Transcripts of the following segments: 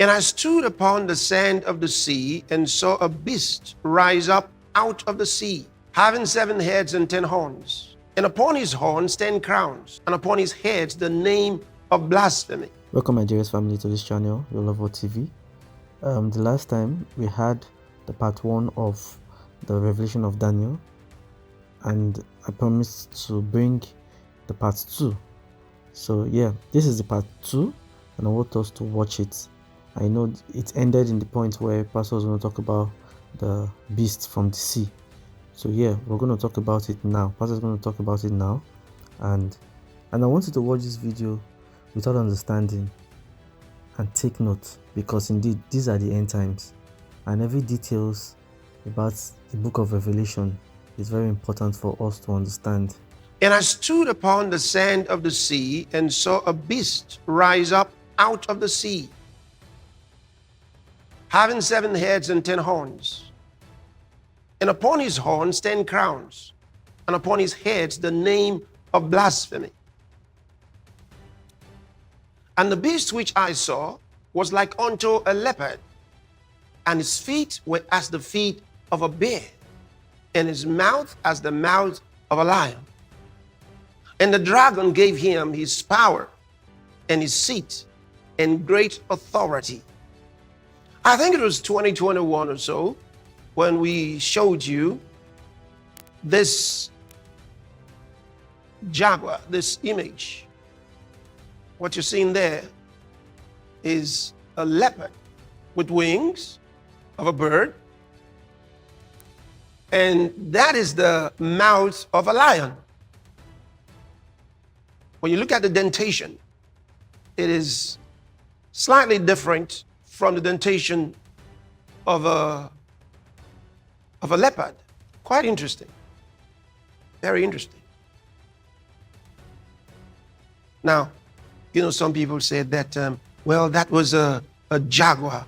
And I stood upon the sand of the sea and saw a beast rise up out of the sea, having 7 heads and 10 horns. And upon his horns 10 crowns, and upon his heads the name of blasphemy. Welcome, my dearest family, to this channel, your Loveworld TV. The last time we had the part 1 of the revelation of Daniel, and I promised to bring the part 2. So yeah, this is the part 2, and I want us to watch it. I know it ended in the point where Pastor was going to talk about the beast from the sea. So yeah, we're going to talk about it now. Pastor is going to talk about it now, and I want you to watch this video without understanding and take note, because indeed these are the end times, and every details about the book of Revelation is very important for us to understand. And I stood upon the sand of the sea and saw a beast rise up out of the sea, having 7 heads and 10 horns, and upon his horns 10 crowns, and upon his heads the name of blasphemy. And the beast which I saw was like unto a leopard, and his feet were as the feet of a bear, and his mouth as the mouth of a lion. And the dragon gave him his power and his seat and great authority. I think it was 2021 or so when we showed you this jaguar, this image. What you're seeing there is a leopard with wings of a bird, and that is the mouth of a lion. When you look at the dentation, it is slightly different from the dentation of a leopard. Quite interesting. Very interesting. Now, you know, some people said that, well, that was a jaguar,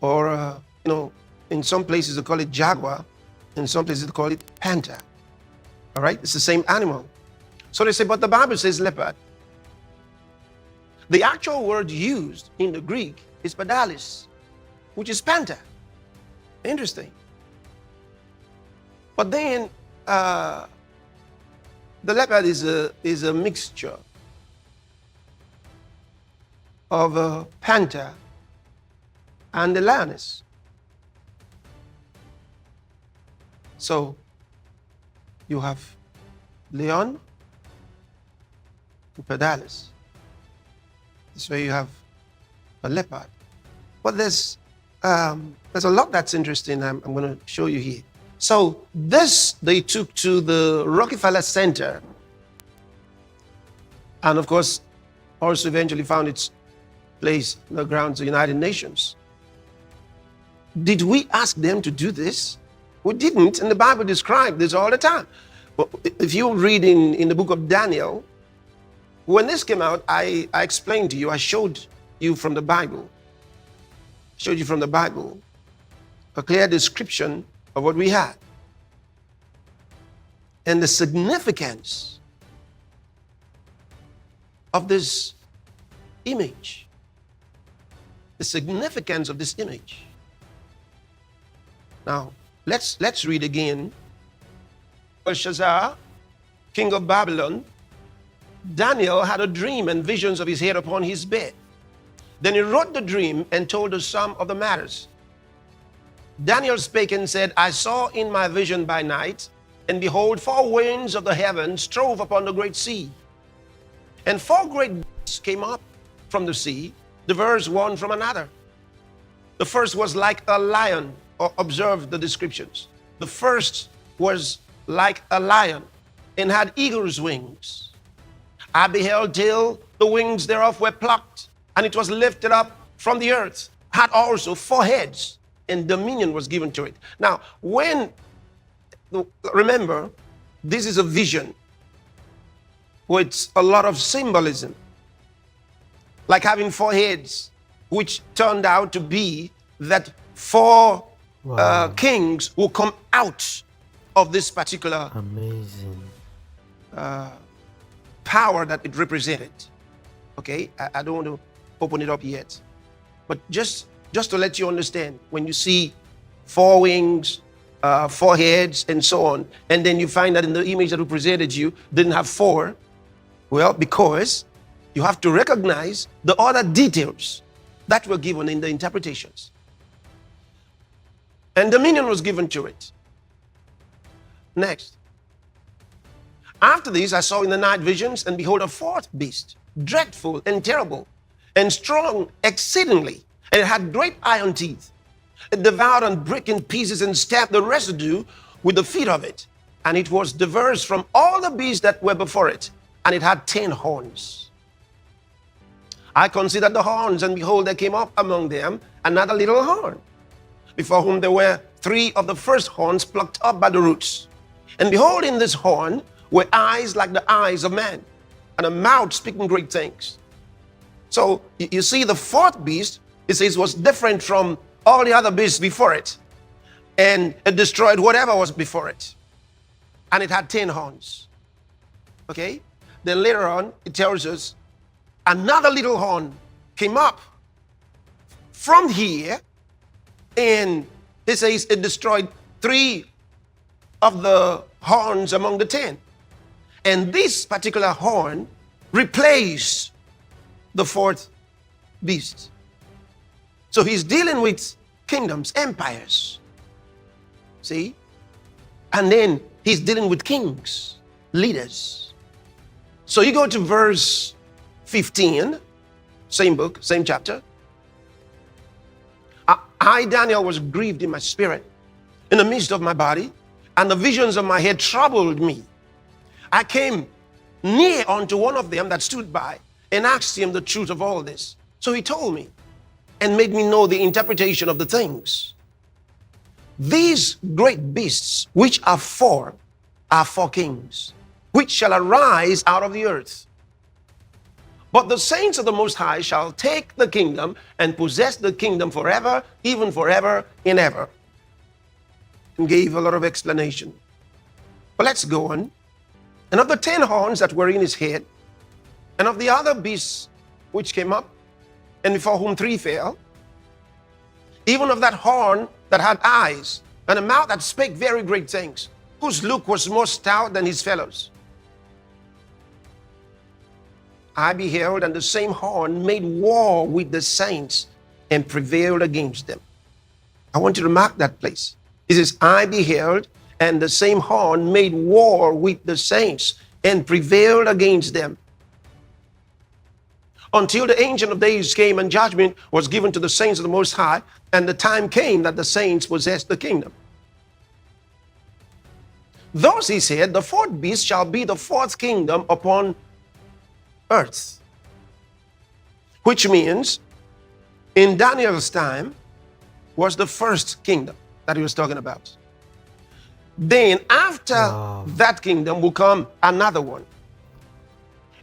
or, you know, in some places they call it jaguar, in some places they call it panther. All right, it's the same animal. So they say, but the Bible says leopard. The actual word used in the Greek is padalis, which is panther. Interesting. But then the leopard is a mixture of a panther and the lioness. So you have leon and padalis. This way you have a leopard. But there's a lot that's interesting I'm going to show you here. So this they took to the Rockefeller Center, and of course also eventually found its place on the grounds of the United Nations. Did we ask them to do this? We didn't, and the Bible described this all the time. Well, if you read in the book of Daniel, when this came out, I explained to you, I showed you from the Bible, a clear description of what we had and the significance of this image. The significance of this image. Now, let's read again. Belshazzar, king of Babylon, Daniel had a dream and visions of his head upon his bed. Then he wrote the dream and told the sum of the matters. Daniel spake and said, I saw in my vision by night, and behold, 4 winds of the heavens strove upon the great sea. And 4 great beasts came up from the sea, diverse one from another. The first was like a lion, or observe the descriptions. The first was like a lion, and had eagle's wings. I beheld till the wings thereof were plucked, and it was lifted up from the earth, had also 4 heads, and dominion was given to it. Now, remember, this is a vision with a lot of symbolism, like having 4 heads, which turned out to be that 4 kings will come out of this particular amazing power that it represented. Okay, I don't want to open it up yet, but just Just to let you understand, when you see 4 wings, 4 heads, and so on, and then you find that in the image that we presented you didn't have 4, well, because you have to recognize the other details that were given in the interpretations. And dominion was given to it. Next. After this, I saw in the night visions, and behold, a 4th beast, dreadful and terrible, and strong exceedingly, and it had great iron teeth. It devoured and brake in pieces and stamped the residue with the feet of it. And it was diverse from all the beasts that were before it, and it had 10 horns. I considered the horns, and behold, there came up among them another little horn, before whom there were 3 of the first horns plucked up by the roots. And behold, in this horn were eyes like the eyes of man, and a mouth speaking great things. So you see, the 4th beast, it says, was different from all the other beasts before it, and it destroyed whatever was before it. And it had 10 horns. Okay? Then later on, it tells us another little horn came up from here, and it says it destroyed 3 of the horns among the 10. And this particular horn replaced the 4th beast. So he's dealing with kingdoms, empires. See? And then he's dealing with kings, leaders. So you go to verse 15, same book, same chapter. I, Daniel, was grieved in my spirit, in the midst of my body, and the visions of my head troubled me. I came near unto one of them that stood by, and asked him the truth of all this. So he told me, and made me know the interpretation of the things. These great beasts, which are 4 kings, which shall arise out of the earth. But the saints of the Most High shall take the kingdom and possess the kingdom forever, even forever and ever. And gave a lot of explanation. But let's go on. And of the 10 horns that were in his head, and of the other beasts which came up, and before whom 3 fell, even of that horn that had eyes, and a mouth that spake very great things, whose look was more stout than his fellows. I beheld, and the same horn made war with the saints, and prevailed against them. I want you to mark that place. It says, I beheld, and the same horn made war with the saints, and prevailed against them. Until the Ancient of Days came, and judgment was given to the saints of the Most High, and the time came that the saints possessed the kingdom. Thus he said, the 4th beast shall be the 4th kingdom upon earth. Which means, in Daniel's time, was the 1st kingdom that he was talking about. Then after that kingdom will come another one.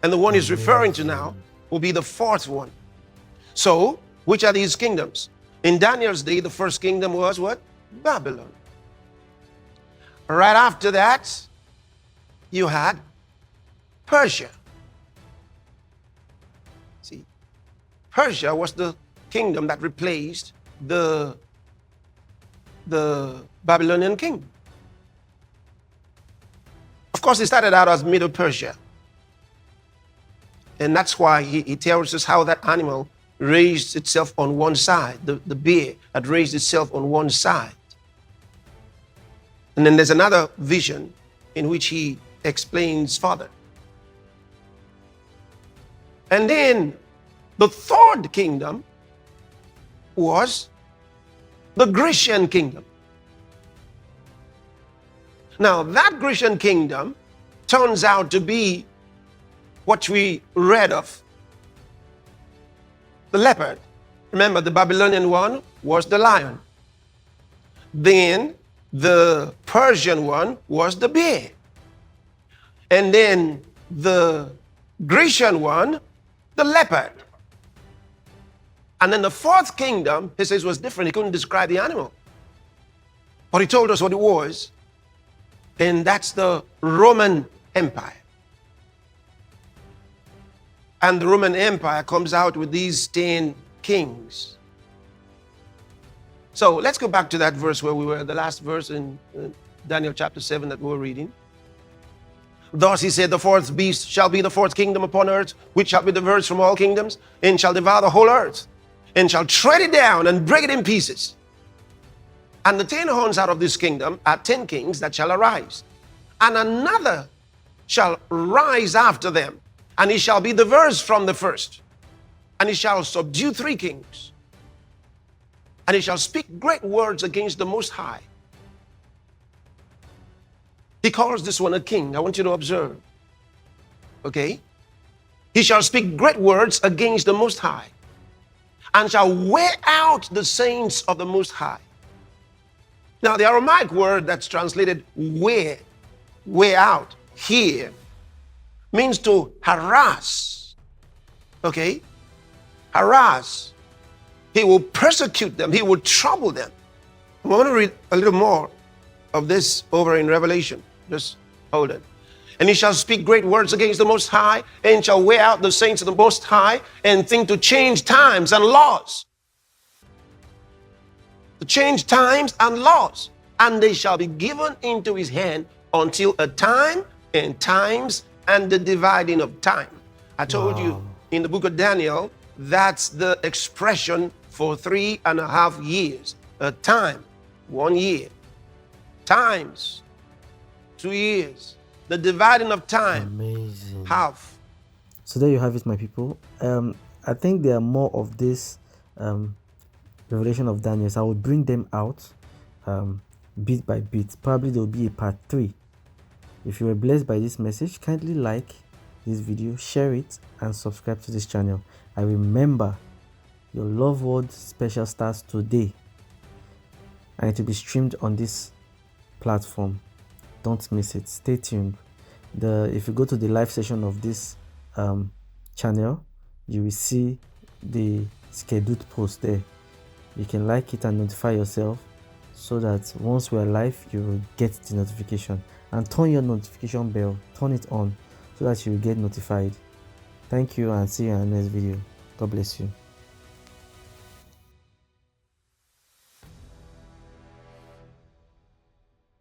And the one he's referring to now will be the 4th one. So, which are these kingdoms? In Daniel's day, the 1st kingdom was what? Babylon. Right after that, you had Persia. See, Persia was the kingdom that replaced the Babylonian king. Of course, it started out as Middle Persia. And that's why he tells us how that animal raised itself on one side. The bear had raised itself on one side. And then there's another vision in which he explains further. And then the 3rd kingdom was the Grecian kingdom. Now, that Grecian kingdom turns out to be what we read of. The leopard. Remember, the Babylonian one was the lion. Then the Persian one was the bear. And then the Grecian one, the leopard. And then the 4th kingdom, he says, was different. He couldn't describe the animal. But he told us what it was. And that's the Roman Empire. And the Roman Empire comes out with these 10 kings. So let's go back to that verse where we were, the last verse in Daniel chapter 7 that we were reading. Thus he said, the fourth beast shall be the fourth kingdom upon earth, which shall be diverse from all kingdoms, and shall devour the whole earth, and shall tread it down and break it in pieces. And the 10 horns out of this kingdom are 10 kings that shall arise. And another shall rise after them, and he shall be diverse from the first. And he shall subdue 3 kings. And he shall speak great words against the Most High. He calls this one a king. I want you to observe. Okay? He shall speak great words against the Most High, and shall wear out the saints of the Most High. Now, the Aramaic word that's translated wear out here means to harass. Okay? Harass. He will persecute them. He will trouble them. I want to read a little more of this over in Revelation. Just hold it. And he shall speak great words against the Most High, and shall wear out the saints of the Most High, and think to change times and laws. To change times and laws. And they shall be given into his hand until a time and times and the dividing of time. I told you in the book of Daniel, that's the expression for 3.5 years. A time, 1 year. Times, 2 years. The dividing of time. Amazing. Half. So there you have it, my people. I think there are more of this revelation of Daniel. So I will bring them out bit by bit. Probably there will be a part 3. If you were blessed by this message, kindly like this video, share it, and subscribe to this channel. And remember, your Loveworld special starts today, and it will be streamed on this platform. Don't miss it. Stay tuned. If you go to the live session of this channel, you will see the scheduled post there. You can like it and notify yourself, so that once we're live, you will get the notification. And turn your notification bell, turn it on, so that you will get notified. Thank you, and see you in the next video. God bless you.